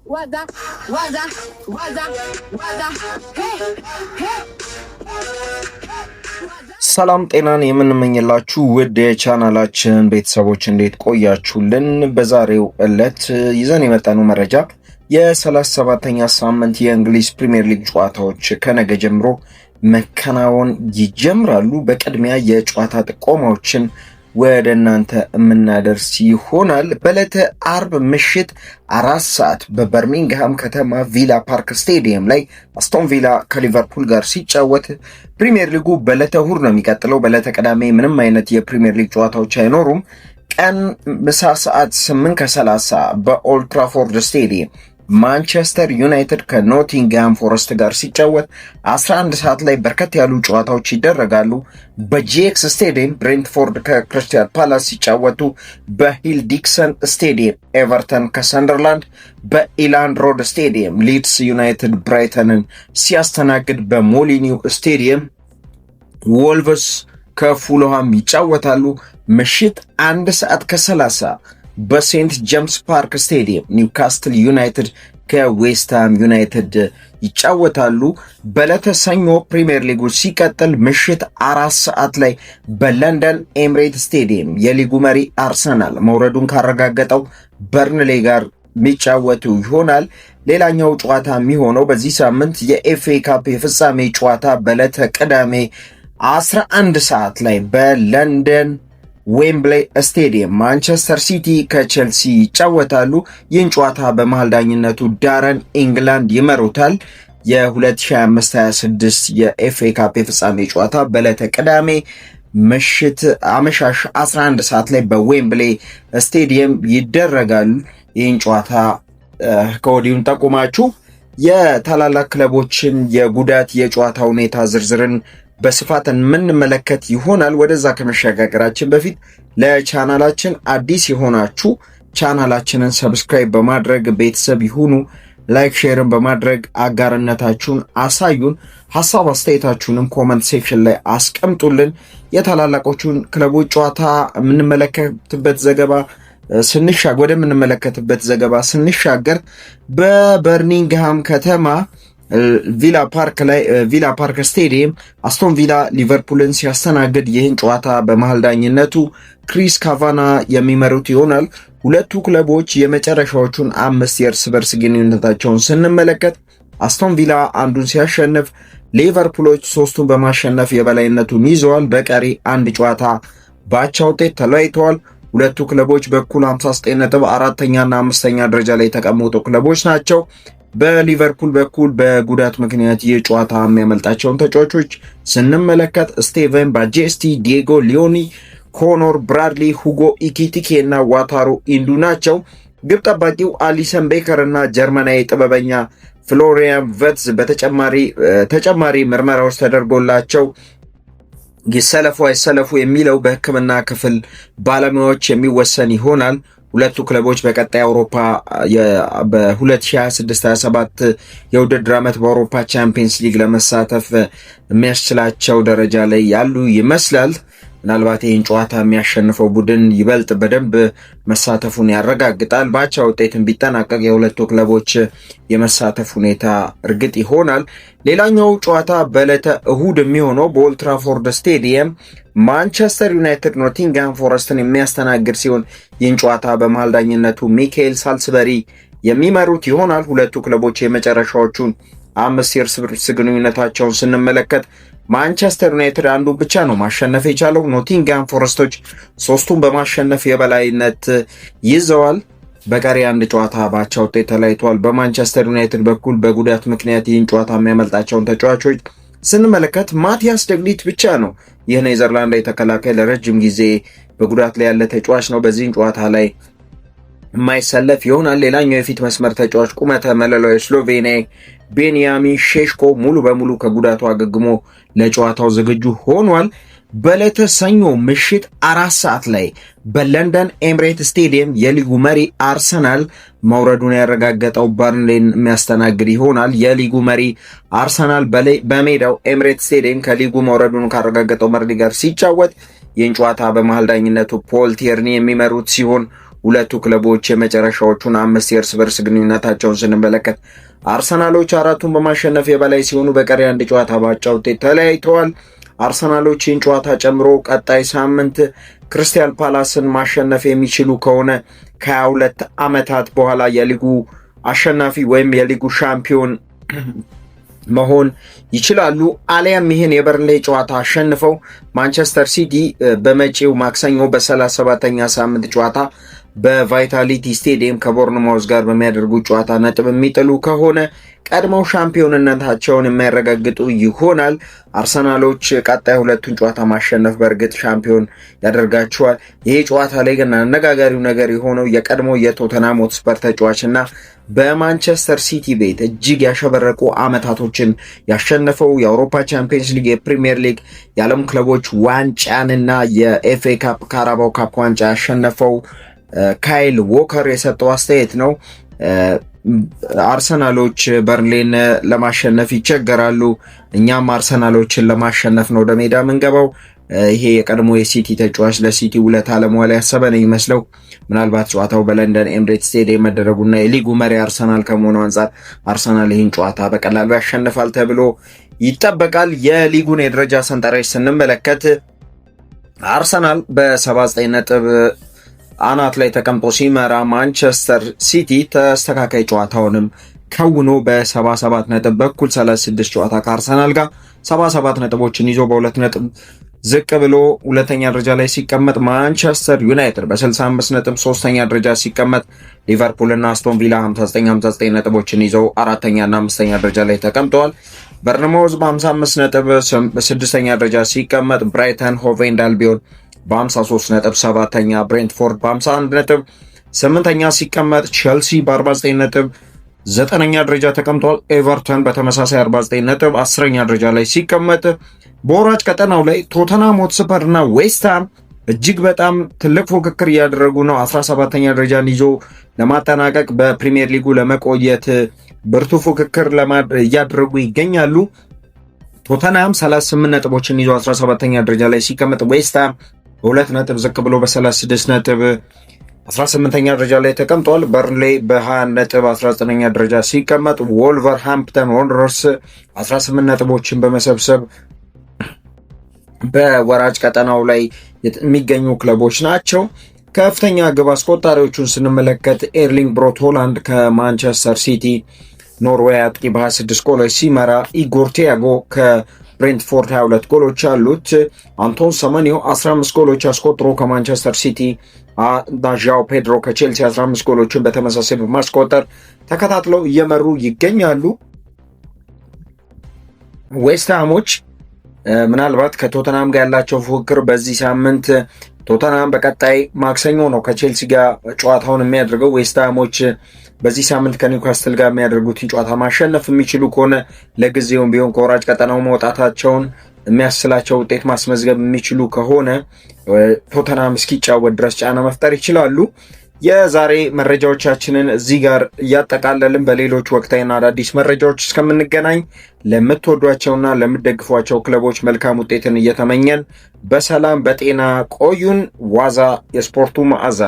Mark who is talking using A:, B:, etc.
A: Waza, waza, waza, waza, hey, hey. ሰላም ጤናን የምንመኝላችሁ ውድ የቻናላችን ቤተሰቦች እንዴት ቆያችሁልን? በዛሬው ዕለት ይዘን የመጣነው መረጃ የ37ኛ ሳምንት የእንግሊዝ ፕሪሚየር ሊግ ጨዋታዎች ከነገ ጀምሮ መከናወን ይጀምራሉ። በቅድሚያ የጨዋታ ጥቆማዎችን ወደ እናንተ የምናደርስ ይሆናል። በዕለተ አርብ ምሽት 4 ሰዓት በበርሚንግሃም ከተማ ቪላ ፓርክ ስቴዲየም ላይ አስቶን ቪላ ከሊቨርፑል ጋር ሲጫወት ፕሪሚየር ሊጉ በዕለተ እሁድ ነው የሚቀጥለው። በዕለተ ቅዳሜ ምንም አይነት የፕሪሚየር ሊግ ጨዋታዎች አይኖሩም። ቀን ምሳ ሰዓት 8:30 በኦልድ ትራፎርድ ስቴዲየም ማንቸስተር ዩናይትድ ከኖቲንግሃም ፎረስት ጋር ሲጫወት 11 ሰዓት ላይ በርከት ያሉ ጨዋታዎች ይደረጋሉ። በጂኤክስ ስቴዲየም ብሬንትፎርድ ከክሪስታል ፓላስ ሲጫወቱ፣ በሂል ዲክሰን ስቴዲየም ኤቨርተን ከሰንደርላንድ፣ በኢላንድ ሮድ ስቴዲየም ሊድስ ዩናይትድ ብራይተንን ሲያስተናግድ፣ በሞሊኒው ስቴዲየም ወልቭስ ከፉልሃም ይጫወታሉ። ምሽት 1 ሰዓት ከ30 በሴንት ጄምስ ፓርክ ስቴዲየም ኒውካስትል ዩናይትድ ከዌስትሃም ዩናይትድ ይጫወታሉ። በዕለተ ሰኞ ፕሪሚየር ሊጉ ሲቀጥል ምሽት 4 ሰዓት ላይ በለንደን ኤምሬት ስቴዲየም የሊጉ መሪ አርሰናል መውረዱን ካረጋገጠው በርንሌ ጋር የሚጫወቱ ይሆናል። ሌላኛው ጨዋታ የሚሆነው በዚህ ሳምንት የኤፍኤ ካፕ የፍጻሜ ጨዋታ በዕለተ ቅዳሜ 11 ሰዓት ላይ በለንደን ዌምብሌይ ስቴዲየም ማንቸስተር ሲቲ ከቼልሲ ይጫወታሉ። ይህን ጨዋታ በመሃል ዳኝነቱ ዳረን ኢንግላንድ ይመሩታል። የ2025-26 የኤፍኤ ካፕ የፍጻሜ ጨዋታ በዕለተ ቅዳሜ ምሽት አመሻሽ 11 ሰዓት ላይ በዌምብሌይ ስቴዲየም ይደረጋል። ይህን ጨዋታ ከወዲሁም ጠቁማችሁ የታላላቅ ክለቦችን የጉዳት የጨዋታ ሁኔታ ዝርዝርን በስፋት የምንመለከት ይሆናል። ወደዛ ከመሸጋገራችን በፊት ለቻናላችን አዲስ የሆናችሁ ቻናላችንን ሰብስክራይብ በማድረግ ቤተሰብ ይሁኑ። ላይክ ሼርን በማድረግ አጋርነታችሁን አሳዩን። ሀሳብ አስተያየታችሁንም ኮመንት ሴክሽን ላይ አስቀምጡልን። የታላላቆቹን ክለቦች ጨዋታ የምንመለከትበት ዘገባ ወደምንመለከትበት ዘገባ ስንሻገር በበርሚንግሃም ከተማ ቪላ ፓርክ ስቴዲየም አስቶን ቪላ ሊቨርፑልን ሲያስተናግድ ይህን ጨዋታ በመሃል ዳኝነቱ ክሪስ ካቫና የሚመሩት ይሆናል። ሁለቱ ክለቦች የመጨረሻዎቹን 5 የእርስ በርስ ግንኙነታቸውን ስንመለከት አስቶን ቪላ አንዱን ሲያሸንፍ፣ ሊቨርፑሎች 3ቱን በማሸነፍ የበላይነቱን ይዘዋል። በቀሪ አንድ ጨዋታ በአቻ ውጤት ተለያይተዋል። ሁለቱ ክለቦች በኩል 59 ነጥብ 4ኛና 5ኛ ደረጃ ላይ የተቀመጡ ክለቦች ናቸው። በሊቨርፑል በኩል በጉዳት ምክንያት የጨዋታ የሚያመልጣቸውን ተጫዋቾች ስንመለከት ስቴቨን ባጄስቲ፣ ዲየጎ ሊዮኒ፣ ኮኖር ብራድሊ፣ ሁጎ ኢኪቲኬ እና ዋታሮ ኢንዱ ናቸው። ግብ ጠባቂው አሊሰን ቤከር እና ጀርመናዊ ጥበበኛ ፍሎሪያን ቨትዝ ተጨማሪ ምርመራዎች ተደርጎላቸው ይሰለፉ አይሰለፉ የሚለው በሕክምና ክፍል ባለሙያዎች የሚወሰን ይሆናል። ሁለቱ ክለቦች በቀጣይ አውሮፓ በ2026-27 የውድድር ዓመት በአውሮፓ ቻምፒየንስ ሊግ ለመሳተፍ የሚያስችላቸው ደረጃ ላይ ያሉ ይመስላል። ምናልባት ይህን ጨዋታ የሚያሸንፈው ቡድን ይበልጥ በደንብ መሳተፉን ያረጋግጣል። በአቻ ውጤትን ቢጠናቀቅ የሁለቱ ክለቦች የመሳተፍ ሁኔታ እርግጥ ይሆናል። ሌላኛው ጨዋታ በዕለተ እሁድ የሚሆነው በኦልድ ትራፎርድ ስቴዲየም ማንቸስተር ዩናይትድ ኖቲንግሃም ፎረስትን የሚያስተናግድ ሲሆን ይህን ጨዋታ በመሃል ዳኝነቱ ሚካኤል ሳልስበሪ የሚመሩት ይሆናል። ሁለቱ ክለቦች የመጨረሻዎቹን 5 የእርስ በርስ ግንኙነታቸውን ስንመለከት ማንቸስተር ዩናይትድ አንዱን ብቻ ነው ማሸነፍ የቻለው። ኖቲንግሃም ፎረስቶች 3ቱን በማሸነፍ የበላይነት ይዘዋል። በቀሪ አንድ ጨዋታ በአቻ ውጤት ተለያይተዋል። በማንቸስተር ዩናይትድ በኩል በጉዳት ምክንያት ይህን ጨዋታ የሚያመልጣቸውን ተጫዋቾች ስንመለከት ማቲያስ ደግሊት ብቻ ነው። ይህ ኔዘርላንዳዊ ተከላካይ ለረጅም ጊዜ በጉዳት ላይ ያለ ተጫዋች ነው። በዚህን ጨዋታ ላይ የማይሰለፍ ይሆናል። ሌላኛው የፊት መስመር ተጫዋች ቁመተ መለላው ስሎቬኒያ ቤንያሚን ሼሽኮ ሙሉ በሙሉ ከጉዳቱ አገግሞ ለጨዋታው ዝግጁ ሆኗል። በዕለተ ሰኞ ምሽት 4 ሰዓት ላይ በለንደን ኤምሬት ስቴዲየም የሊጉ መሪ አርሰናል መውረዱን ያረጋገጠው በርንሌን የሚያስተናግድ ይሆናል። የሊጉ መሪ አርሰናል በሜዳው ኤምሬት ስቴዲየም ከሊጉ መውረዱን ካረጋገጠው በርንሌ ጋር ሲጫወት ይህን ጨዋታ በመሃል ዳኝነቱ ፖል ቲርኒ የሚመሩት ሲሆን ሁለቱ ክለቦች የመጨረሻዎቹን 5 የእርስ በርስ ግንኙነታቸውን ስንመለከት አርሰናሎች 4ቱን በማሸነፍ የበላይ ሲሆኑ በቀሪ አንድ ጨዋታ ባቻ ውጤት ተለያይተዋል። አርሰናሎች ይህን ጨዋታ ጨምሮ ቀጣይ ሳምንት ክሪስታል ፓላስን ማሸነፍ የሚችሉ ከሆነ ከ22 ዓመታት በኋላ የሊጉ አሸናፊ ወይም የሊጉ ሻምፒዮን መሆን ይችላሉ። አሊያም ይህን የበርንሌይ ጨዋታ አሸንፈው ማንቸስተር ሲቲ በመጪው ማክሰኞ በ37ኛ ሳምንት ጨዋታ በቫይታሊቲ ስቴዲየም ከቦርንማውዝ ጋር በሚያደርጉት ጨዋታ ነጥብ የሚጥሉ ከሆነ ቀድሞው ሻምፒዮንነታቸውን የሚያረጋግጡ ይሆናል። አርሰናሎች ቀጣይ ሁለቱን ጨዋታ ማሸነፍ በእርግጥ ሻምፒዮን ያደርጋቸዋል። ይሄ ጨዋታ ላይ ግን አነጋጋሪው ነገር የሆነው የቀድሞ የቶተንሃም ሆትስፐር ተጫዋችና በማንቸስተር ሲቲ ቤት እጅግ ያሸበረቁ አመታቶችን ያሸነፈው የአውሮፓ ቻምፒየንስ ሊግ፣ የፕሪሚየር ሊግ፣ የዓለም ክለቦች ዋንጫንና የኤፍኤ ካፕ ካራባው ካፕ ዋንጫ ያሸነፈው ካይል ዎከር የሰጠው አስተያየት ነው። አርሰናሎች በርንሌን ለማሸነፍ ይቸገራሉ፣ እኛም አርሰናሎችን ለማሸነፍ ነው ወደ ሜዳ የምንገባው። ይሄ የቀድሞ የሲቲ ተጫዋች ለሲቲ ውለታ ለመዋል ያሰበ ነው ይመስለው። ምናልባት ጨዋታው በለንደን ኤምሬትስ ስቴዲየም መደረጉና የሊጉ መሪ አርሰናል ከመሆኑ አንጻር አርሰናል ይህን ጨዋታ በቀላሉ ያሸንፋል ተብሎ ይጠበቃል። የሊጉን የደረጃ ሰንጠረዥ ስንመለከት አርሰናል በ79 ነጥብ አናት ላይ ተቀምጦ ሲመራ ማንቸስተር ሲቲ ተስተካካይ ጨዋታውንም ከውኖ በ77 ነጥብ በኩል 36 ጨዋታ ከአርሰናል ጋር 77 ነጥቦችን ይዞ በ2 ነጥብ ዝቅ ብሎ ሁለተኛ ደረጃ ላይ ሲቀመጥ፣ ማንቸስተር ዩናይትድ በ65 ነጥብ ሶስተኛ ደረጃ ሲቀመጥ፣ ሊቨርፑል እና አስቶን ቪላ 59 ነጥቦችን ይዘው አራተኛና አምስተኛ ደረጃ ላይ ተቀምጠዋል። በርንማውዝ በ55 ነጥብ ስድስተኛ ደረጃ ሲቀመጥ፣ ብራይተን ሆቭ ኤንድ አልቢዮን በ53 ነጥብ ሰባተኛ፣ ብሬንትፎርድ በ51 ነጥብ ስምንተኛ ሲቀመጥ፣ ቼልሲ በ49 ነጥብ ዘጠነኛ ደረጃ ተቀምጧል። ኤቨርተን በተመሳሳይ 49 ነጥብ 10ኛ ደረጃ ላይ ሲቀመጥ፣ በወራጅ ቀጠናው ላይ ቶተንሃም ሆትስፐር እና ዌስትሃም እጅግ በጣም ትልቅ ፉክክር እያደረጉ ነው። 17ኛ ደረጃን ይዞ ለማጠናቀቅ በፕሪሚየር ሊጉ ለመቆየት ብርቱ ፉክክር እያደረጉ ይገኛሉ። ቶተንሃም 38 ነጥቦችን ይዞ 17ኛ ደረጃ ላይ ሲቀመጥ፣ ዌስትሃም በ2 ነጥብ ዝቅ ብሎ በ36 ነጥብ 18ኛ ደረጃ ላይ ተቀምጧል። በርንሌይ በ20 ነጥብ 19ኛ ደረጃ ሲቀመጥ፣ ወልቨርሃምፕተን ወንደረርስ 18 ነጥቦችን በመሰብሰብ በወራጅ ቀጠናው ላይ የሚገኙ ክለቦች ናቸው። ከፍተኛ ግብ አስቆጣሪዎቹን ስንመለከት ኤርሊንግ ብሮት ሆላንድ ከማንቸስተር ሲቲ ኖርዌይ አጥቂ በ26 ጎሎች ሲመራ፣ ኢጎር ቲያጎ ከብሬንትፎርድ 22 ጎሎች አሉት። አንቶን ሰመኒዮ 15 ጎሎች አስቆጥሮ ከማንቸስተር ሲቲ እና ዣኦ ፔድሮ ከቼልሲ 15 ጎሎችን በተመሳሳይ በማስቆጠር ተከታትለው እየመሩ ይገኛሉ። ዌስትሃሞች ምናልባት ከቶተንሃም ጋር ያላቸው ፉክክር በዚህ ሳምንት ቶተንሃም በቀጣይ ማክሰኞ ነው ከቼልሲ ጋር ጨዋታውን የሚያደርገው። ዌስትሃሞች በዚህ ሳምንት ከኒውካስትል ጋር የሚያደርጉትን ጨዋታ ማሸነፍ የሚችሉ ከሆነ ለጊዜውም ቢሆን ከወራጅ ቀጠናው መውጣታቸውን የሚያስችላቸው ውጤት ማስመዝገብ የሚችሉ ከሆነ ቶተንሃም እስኪጫወት ድረስ ጫና መፍጠር ይችላሉ። የዛሬ መረጃዎቻችንን እዚህ ጋር እያጠቃለልን በሌሎች ወቅታዊና አዳዲስ መረጃዎች እስከምንገናኝ ለምትወዷቸውና ለምትደግፏቸው ክለቦች መልካም ውጤትን እየተመኘን በሰላም በጤና ቆዩን። ዋዛ የስፖርቱ መዓዛ